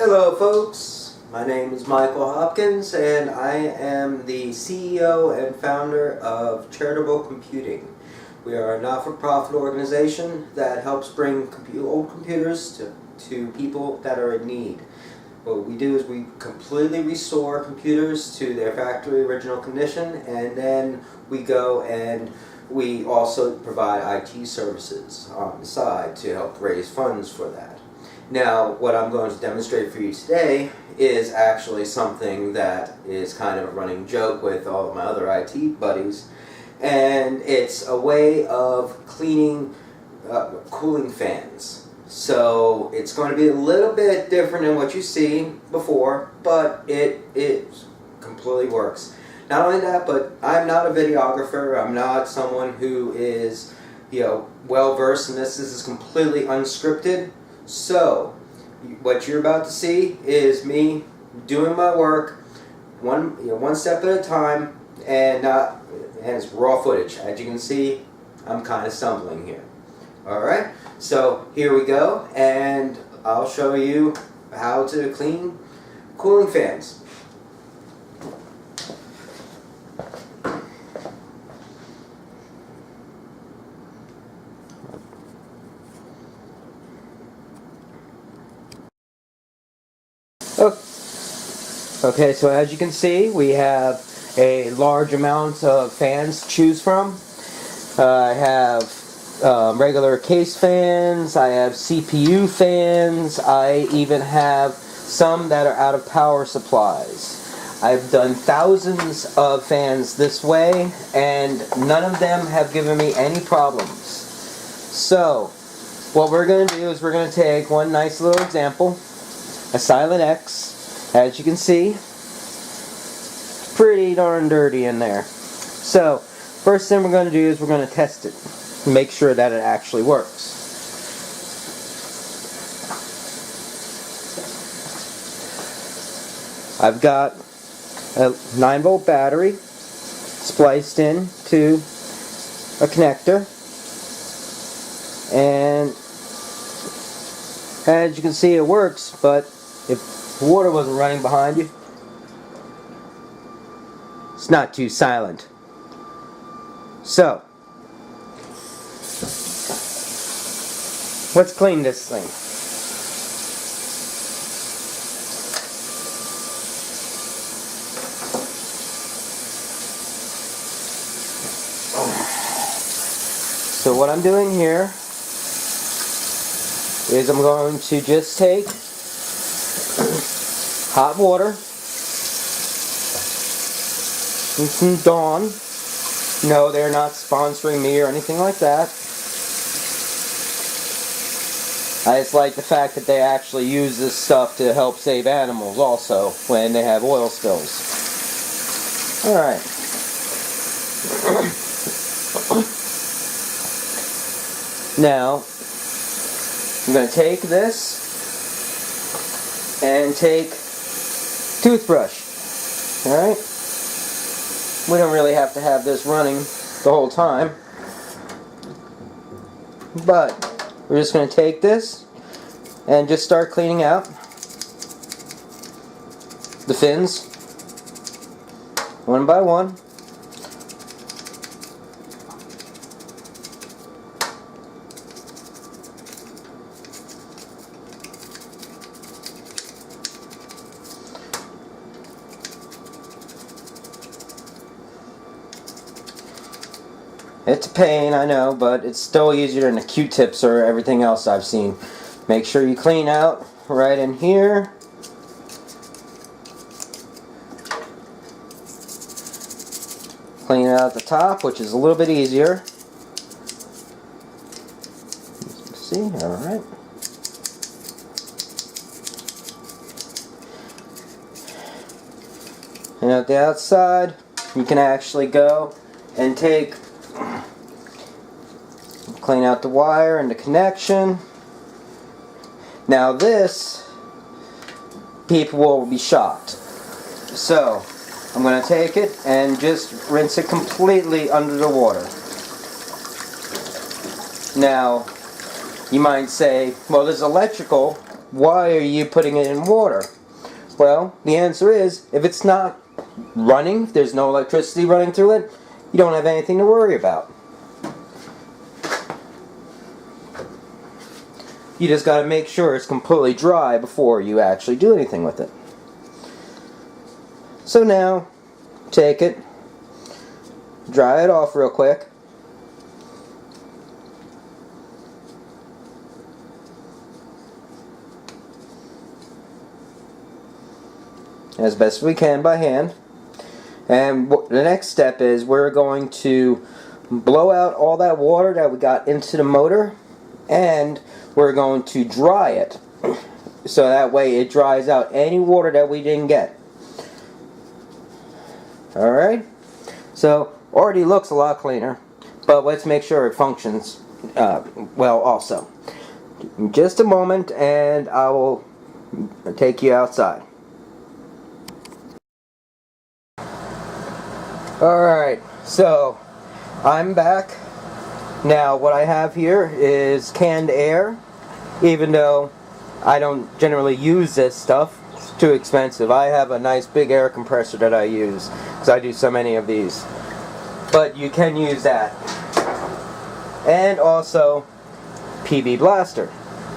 Hello folks, my name is Michael Hopkins and I am the CEO and founder of Charitable Computing. We are a not-for-profit organization that helps bring old computers to people that are in need. What we do is we completely restore computers to their factory original condition, and then we go and we also provide IT services on the side to help raise funds for that. Now, what I'm going to demonstrate for you today is actually something that is kind of a running joke with all of my other IT buddies, and it's a way of cleaning cooling fans. So it's going to be a little bit different than what you see before, but it completely works. Not only that, but I'm not a videographer. I'm not someone who is, well versed in this. This is completely unscripted. So what you're about to see is me doing my work one step at a time, and it's raw footage. As you can see, I'm kind of stumbling here. Alright, so here we go, and I'll show you how to clean cooling fans. Okay, so as you can see, we have a large amount of fans to choose from. I have regular case fans, I have CPU fans, I even have some that are out of power supplies. I've done thousands of fans this way, and none of them have given me any problems. So, what we're going to do is we're going to take one nice little example, a Silent X. As you can see, it's pretty darn dirty in there. So, first thing we're going to do is we're going to test it. Make sure that it actually works. I've got a 9-volt battery spliced in to a connector, and as you can see it works, but if water wasn't running behind you, it's not too silent. So, let's clean this thing. So what I'm doing here is I'm going to just take hot water and some Dawn. No, they're not sponsoring me or anything like that. I just like the fact that they actually use this stuff to help save animals also when they have oil spills. Alright. Now, I'm going to take this and take toothbrush. Alright? We don't really have to have this running the whole time, but we're just going to take this and just start cleaning out the fins one by one. It's a pain, I know, but it's still easier than the Q-tips or everything else I've seen. Make sure you clean out right in here. Clean out the top, which is a little bit easier. See, alright. And at the outside, you can actually go and clean out the wire and the connection. Now this, people will be shocked. So, I'm going to take it and just rinse it completely under the water. Now, you might say, well, there's electrical why are you putting it in water? Well, the answer is, if it's not running, if there's no electricity running through it, you don't have anything to worry about. You just got to make sure it's completely dry before you actually do anything with it. So now, take it, dry it off real quick. As best we can by hand. And the next step is we're going to blow out all that water that we got into the motor, and we're going to dry it so that way it dries out any water that we didn't get. Alright, so already looks a lot cleaner, but let's make sure it functions well also. Just a moment and I will take you outside. Alright, so I'm back. Now what I have here is canned air. Even though I don't generally use this stuff, it's too expensive. I have a nice big air compressor that I use because I do so many of these. But you can use that. And also PB Blaster.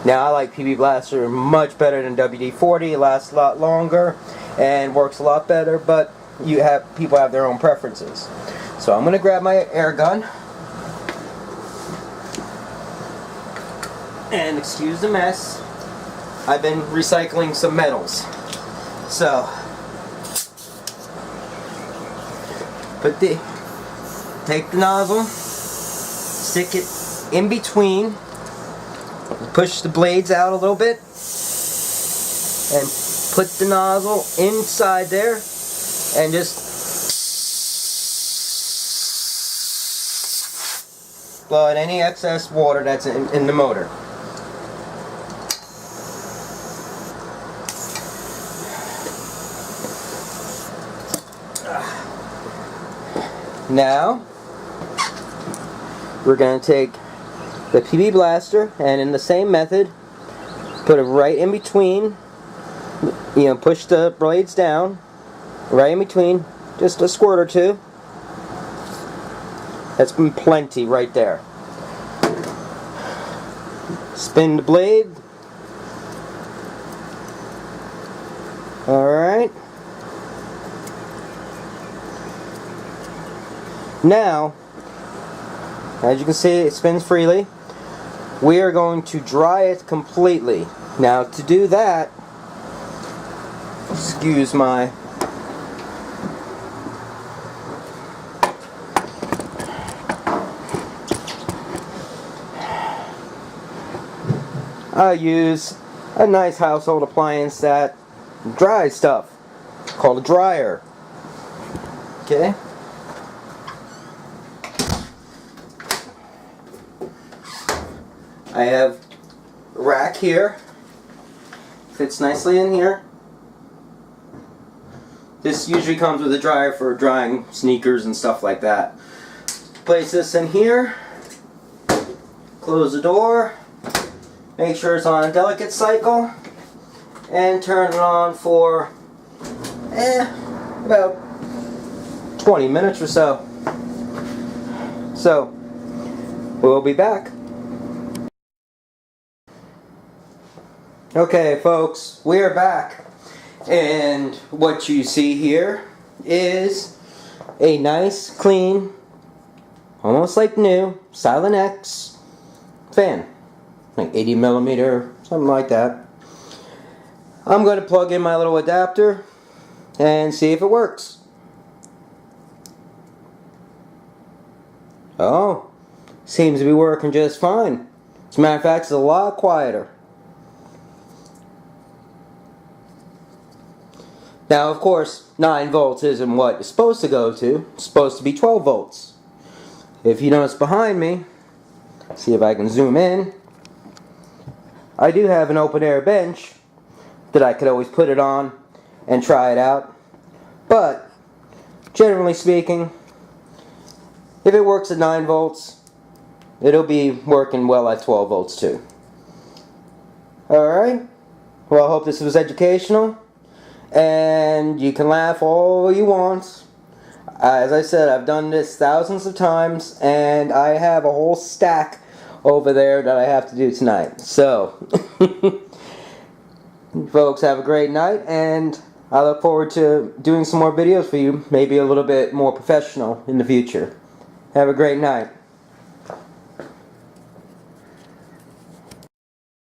Now I like PB Blaster much better than WD-40. It lasts a lot longer and works a lot better, but people have their own preferences. So I'm going to grab my air gun. And excuse the mess. I've been recycling some metals. So take the nozzle, stick it in between, push the blades out a little bit, and put the nozzle inside there, and just blow out any excess water that's in the motor. Now, we're going to take the PB Blaster and in the same method, put it right in between, push the blades down, right in between, just a squirt or two. That's been plenty right there. Spin the blade. Alright. Now, as you can see, it spins freely. We are going to dry it completely. Now, to do that, excuse my I use a nice household appliance that dries stuff, called a dryer. Okay? I have a rack here, fits nicely in here. This usually comes with a dryer for drying sneakers and stuff like that. Place this in here, close the door, make sure it's on a delicate cycle, and turn it on for about 20 minutes or so. So, we'll be back. Okay folks, we are back, and what you see here is a nice, clean, almost like new, Silent X fan, like 80 millimeter, something like that. I'm going to plug in my little adapter and see if it works. Oh, seems to be working just fine. As a matter of fact, it's a lot quieter. Now, of course, 9 volts isn't what it's supposed to go to. It's supposed to be 12 volts. If you notice behind me, see if I can zoom in, I do have an open air bench that I could always put it on and try it out. But, generally speaking, if it works at 9 volts, it'll be working well at 12 volts too. Alright? Well, I hope this was educational, and you can laugh all you want. As I said, I've done this thousands of times, and I have a whole stack over there that I have to do tonight. So, folks, have a great night, and I look forward to doing some more videos for you, maybe a little bit more professional in the future. Have a great night.